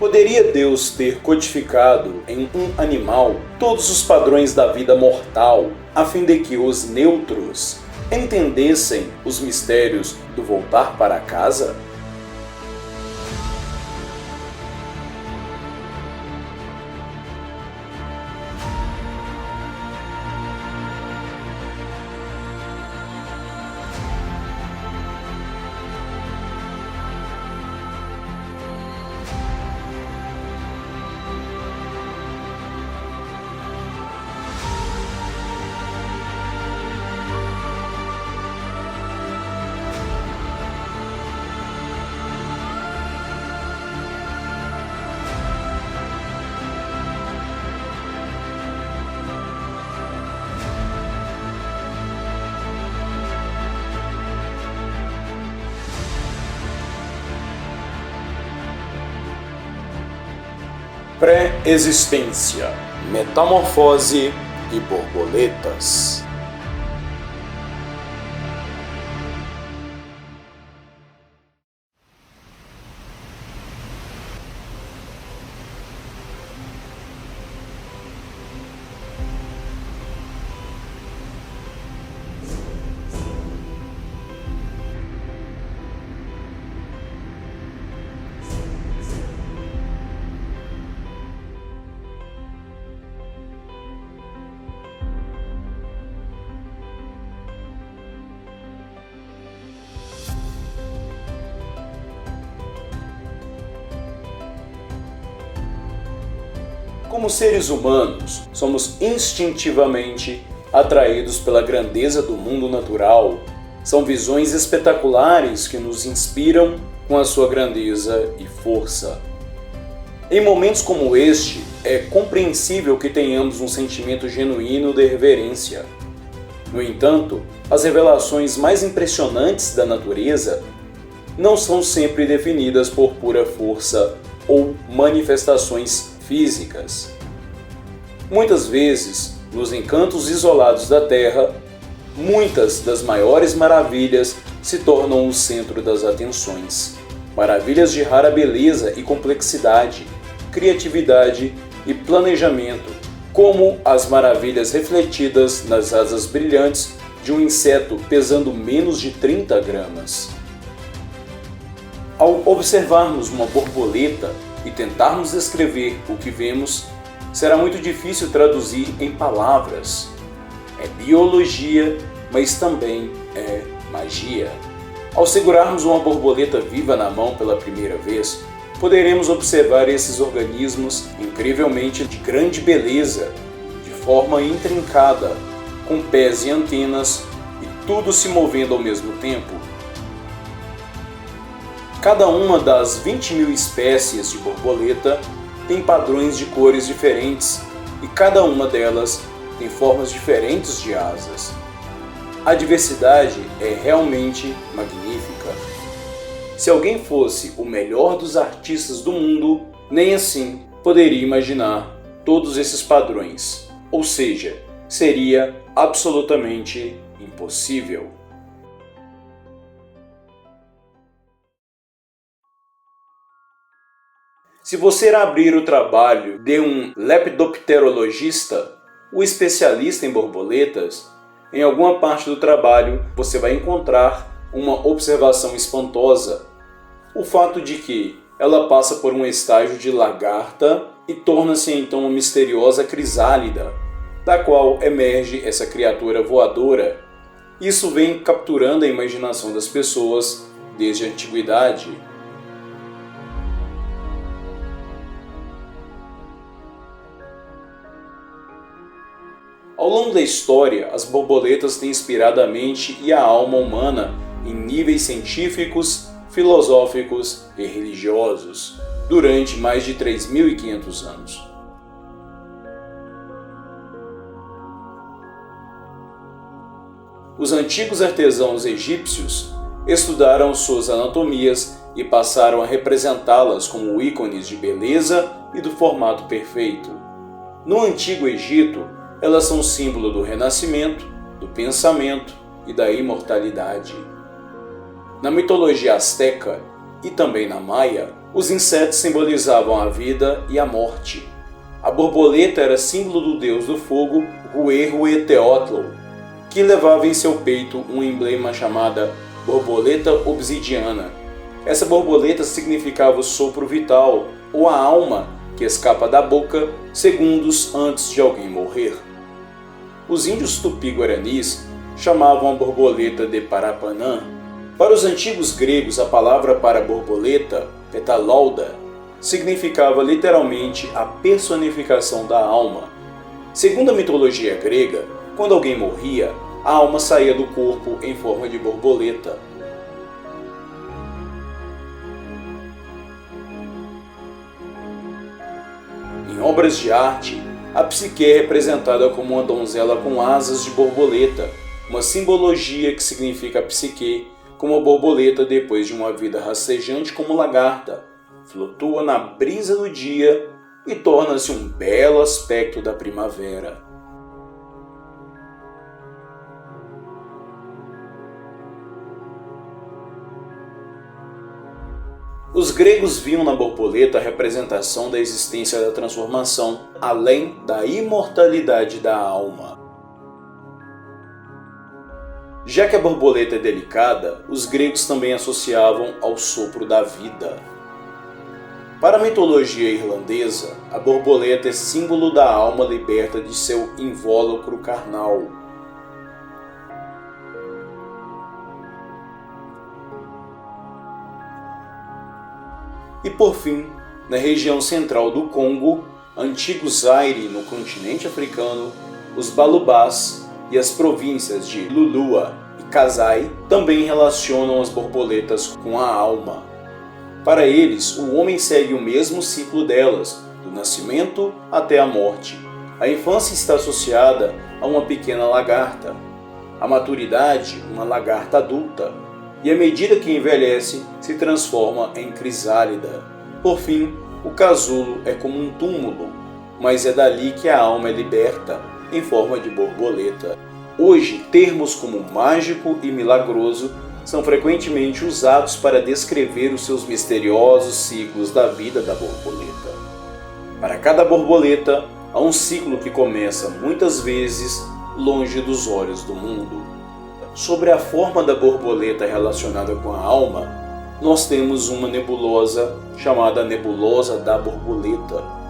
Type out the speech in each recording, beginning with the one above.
Poderia Deus ter codificado em um animal todos os padrões da vida mortal, a fim de que os neutros entendessem os mistérios do voltar para casa? Pré-existência, metamorfose e borboletas. Como seres humanos, somos instintivamente atraídos pela grandeza do mundo natural. São visões espetaculares que nos inspiram com a sua grandeza e força. Em momentos como este, é compreensível que tenhamos um sentimento genuíno de reverência. No entanto, as revelações mais impressionantes da natureza não são sempre definidas por pura força ou manifestações físicas. Muitas vezes, nos encantos isolados da Terra, muitas das maiores maravilhas se tornam o centro das atenções. Maravilhas de rara beleza e complexidade, criatividade e planejamento, como as maravilhas refletidas nas asas brilhantes de um inseto pesando menos de 30 gramas. Ao observarmos uma borboleta e tentarmos descrever o que vemos, será muito difícil traduzir em palavras. É biologia, mas também é magia. Ao segurarmos uma borboleta viva na mão pela primeira vez, poderemos observar esses organismos incrivelmente de grande beleza, de forma intrincada, com pés e antenas e tudo se movendo ao mesmo tempo. Cada uma das 20.000 espécies de borboleta tem padrões de cores diferentes e cada uma delas tem formas diferentes de asas. A diversidade é realmente magnífica. Se alguém fosse o melhor dos artistas do mundo, nem assim poderia imaginar todos esses padrões. Ou seja, seria absolutamente impossível. Se você abrir o trabalho de um lepidopterologista, o especialista em borboletas, em alguma parte do trabalho você vai encontrar uma observação espantosa. O fato de que ela passa por um estágio de lagarta e torna-se então uma misteriosa crisálida, da qual emerge essa criatura voadora. Isso vem capturando a imaginação das pessoas desde a antiguidade. Ao longo da história, as borboletas têm inspirado a mente e a alma humana em níveis científicos, filosóficos e religiosos durante mais de 3.500 anos. Os antigos artesãos egípcios estudaram suas anatomias e passaram a representá-las como ícones de beleza e do formato perfeito. No Antigo Egito, elas são símbolo do renascimento, do pensamento e da imortalidade. Na mitologia asteca, e também na Maia, os insetos simbolizavam a vida e a morte. A borboleta era símbolo do deus do fogo, Huehueteotl, que levava em seu peito um emblema chamado borboleta obsidiana. Essa borboleta significava o sopro vital, ou a alma que escapa da boca segundos antes de alguém morrer. Os índios tupi-guaranis chamavam a borboleta de Parapanã. Para os antigos gregos, a palavra para borboleta, petalolda, significava literalmente a personificação da alma. Segundo a mitologia grega, quando alguém morria, a alma saía do corpo em forma de borboleta. Em obras de arte, a psique é representada como uma donzela com asas de borboleta, uma simbologia que significa a psique como a borboleta depois de uma vida rastejante como lagarta, flutua na brisa do dia e torna-se um belo aspecto da primavera. Os gregos viam na borboleta a representação da existência da transformação, além da imortalidade da alma. Já que a borboleta é delicada, os gregos também associavam ao sopro da vida. Para a mitologia irlandesa, a borboleta é símbolo da alma liberta de seu invólucro carnal. E por fim, na região central do Congo, antigo Zaire no continente africano, os Balubás e as províncias de Lulua e Kasai também relacionam as borboletas com a alma. Para eles, o homem segue o mesmo ciclo delas, do nascimento até a morte. A infância está associada a uma pequena lagarta, a maturidade, uma lagarta adulta, e à medida que envelhece, se transforma em crisálida. Por fim, o casulo é como um túmulo, mas é dali que a alma é liberta, em forma de borboleta. Hoje, termos como mágico e milagroso são frequentemente usados para descrever os seus misteriosos ciclos da vida da borboleta. Para cada borboleta, há um ciclo que começa muitas vezes longe dos olhos do mundo. Sobre a forma da borboleta relacionada com a alma, nós temos uma nebulosa chamada Nebulosa da Borboleta.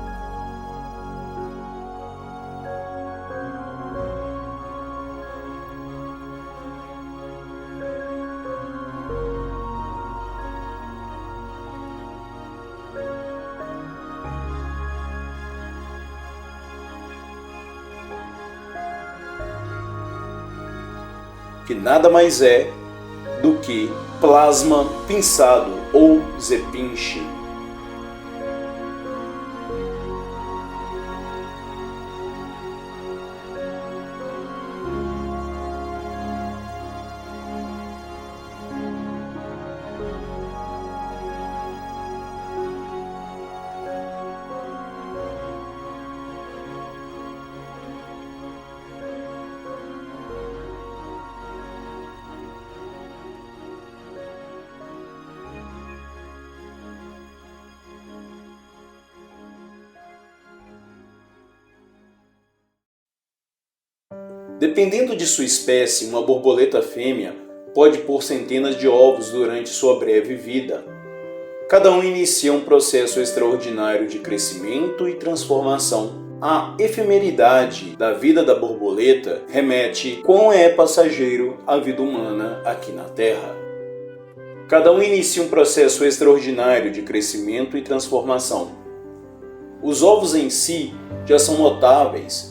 Que nada mais é do que plasma pinçado ou zepinche. Dependendo de sua espécie, uma borboleta fêmea pode pôr centenas de ovos durante sua breve vida. Cada um inicia um processo extraordinário de crescimento e transformação. A efemeridade da vida da borboleta remete quão é passageiro a vida humana aqui na Terra. Cada um inicia um processo extraordinário de crescimento e transformação. Os ovos em si já são notáveis.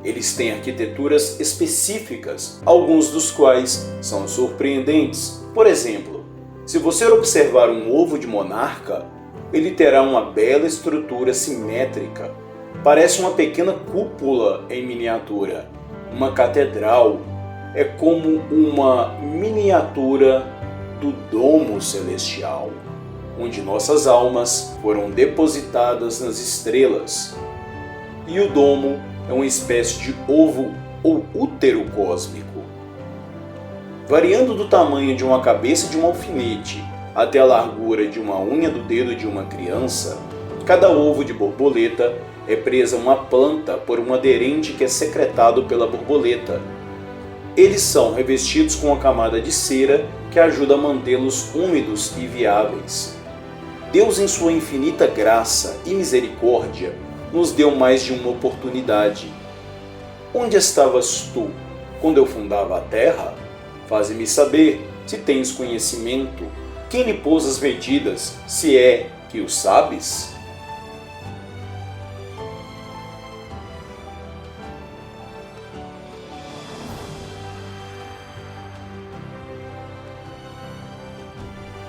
Eles têm arquiteturas específicas, alguns dos quais são surpreendentes. Por exemplo, se você observar um ovo de monarca, ele terá uma bela estrutura simétrica. Parece uma pequena cúpula em miniatura. Uma catedral é como uma miniatura do domo celestial, onde nossas almas foram depositadas nas estrelas. E o domo é uma espécie de ovo ou útero cósmico. Variando do tamanho de uma cabeça de um alfinete até a largura de uma unha do dedo de uma criança, cada ovo de borboleta é presa a uma planta por um aderente que é secretado pela borboleta. Eles são revestidos com uma camada de cera que ajuda a mantê-los úmidos e viáveis. Deus, em sua infinita graça e misericórdia, nos deu mais de uma oportunidade. Onde estavas tu quando eu fundava a terra? Faze-me saber, se tens conhecimento. Quem lhe pôs as medidas, se é que o sabes?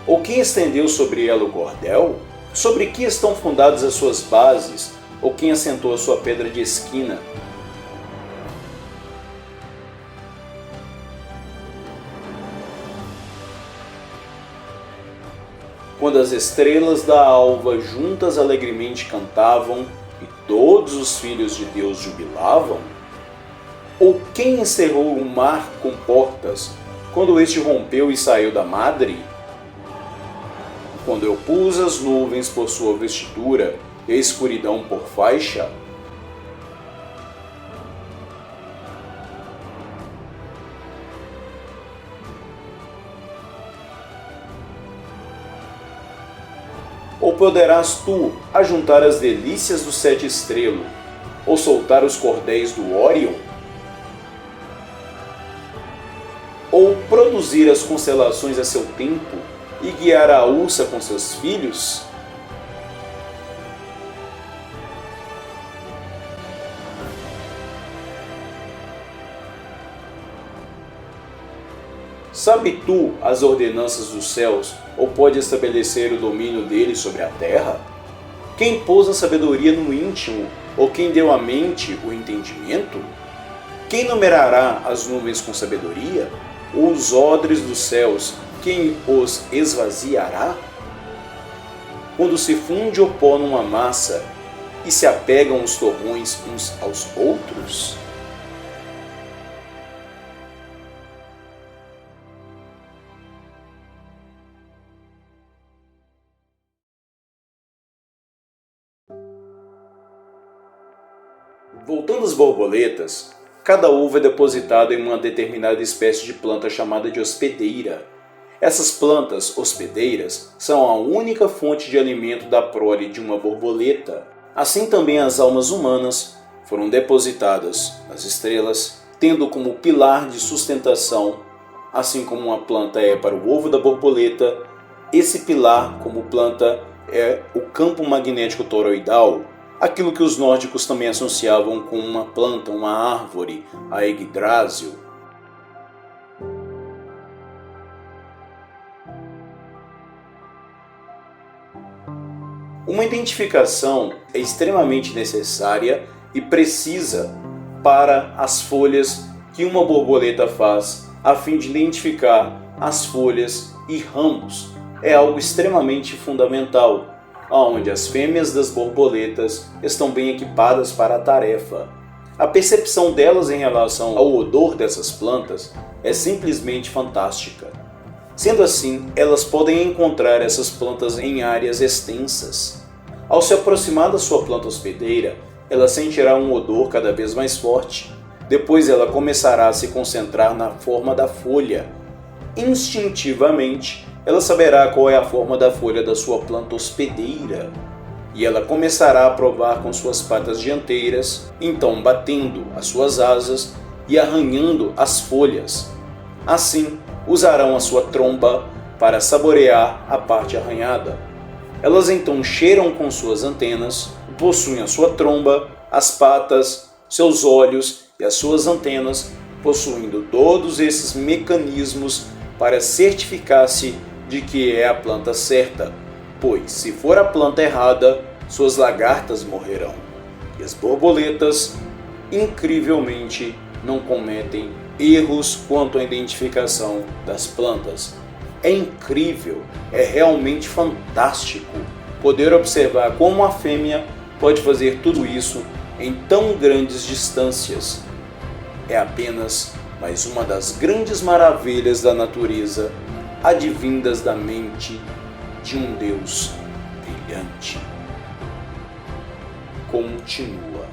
Ou quem estendeu sobre ela o cordel? Sobre que estão fundadas as suas bases? Ou quem assentou a sua pedra de esquina? Quando as estrelas da alva juntas alegremente cantavam e todos os filhos de Deus jubilavam? Ou quem encerrou o mar com portas, quando este rompeu e saiu da madre? Quando eu pus as nuvens por sua vestidura e a escuridão por faixa? Ou poderás tu ajuntar as delícias do sete estrelo, ou soltar os cordéis do Órion? Ou produzir as constelações a seu tempo e guiar a ursa com seus filhos? Sabe tu as ordenanças dos céus, ou pode estabelecer o domínio deles sobre a terra? Quem pôs a sabedoria no íntimo, ou quem deu à mente o entendimento? Quem numerará as nuvens com sabedoria? Ou os odres dos céus, quem os esvaziará? Quando se funde o pó numa massa, e se apegam os torrões uns aos outros? Voltando às borboletas, cada ovo é depositado em uma determinada espécie de planta chamada de hospedeira. Essas plantas hospedeiras são a única fonte de alimento da prole de uma borboleta. Assim também as almas humanas foram depositadas nas estrelas, tendo como pilar de sustentação, assim como uma planta é para o ovo da borboleta, esse pilar como planta é o campo magnético toroidal, aquilo que os nórdicos também associavam com uma planta, uma árvore, a Yggdrasil. Uma identificação é extremamente necessária e precisa para as folhas que uma borboleta faz, a fim de identificar as folhas e ramos. É algo extremamente fundamental, onde as fêmeas das borboletas estão bem equipadas para a tarefa. A percepção delas em relação ao odor dessas plantas é simplesmente fantástica. Sendo assim, elas podem encontrar essas plantas em áreas extensas. Ao se aproximar da sua planta hospedeira, ela sentirá um odor cada vez mais forte. Depois ela começará a se concentrar na forma da folha. Instintivamente, ela saberá qual é a forma da folha da sua planta hospedeira. E ela começará a provar com suas patas dianteiras, então batendo as suas asas e arranhando as folhas. Assim, usarão a sua tromba para saborear a parte arranhada. Elas então cheiram com suas antenas, possuem a sua tromba, as patas, seus olhos e as suas antenas, possuindo todos esses mecanismos para certificar-se de que é a planta certa, pois se for a planta errada, suas lagartas morrerão. E as borboletas, incrivelmente, não cometem erros quanto à identificação das plantas. É incrível, é realmente fantástico poder observar como a fêmea pode fazer tudo isso em tão grandes distâncias. É apenas mais uma das grandes maravilhas da natureza advindas da mente de um Deus brilhante. Continua.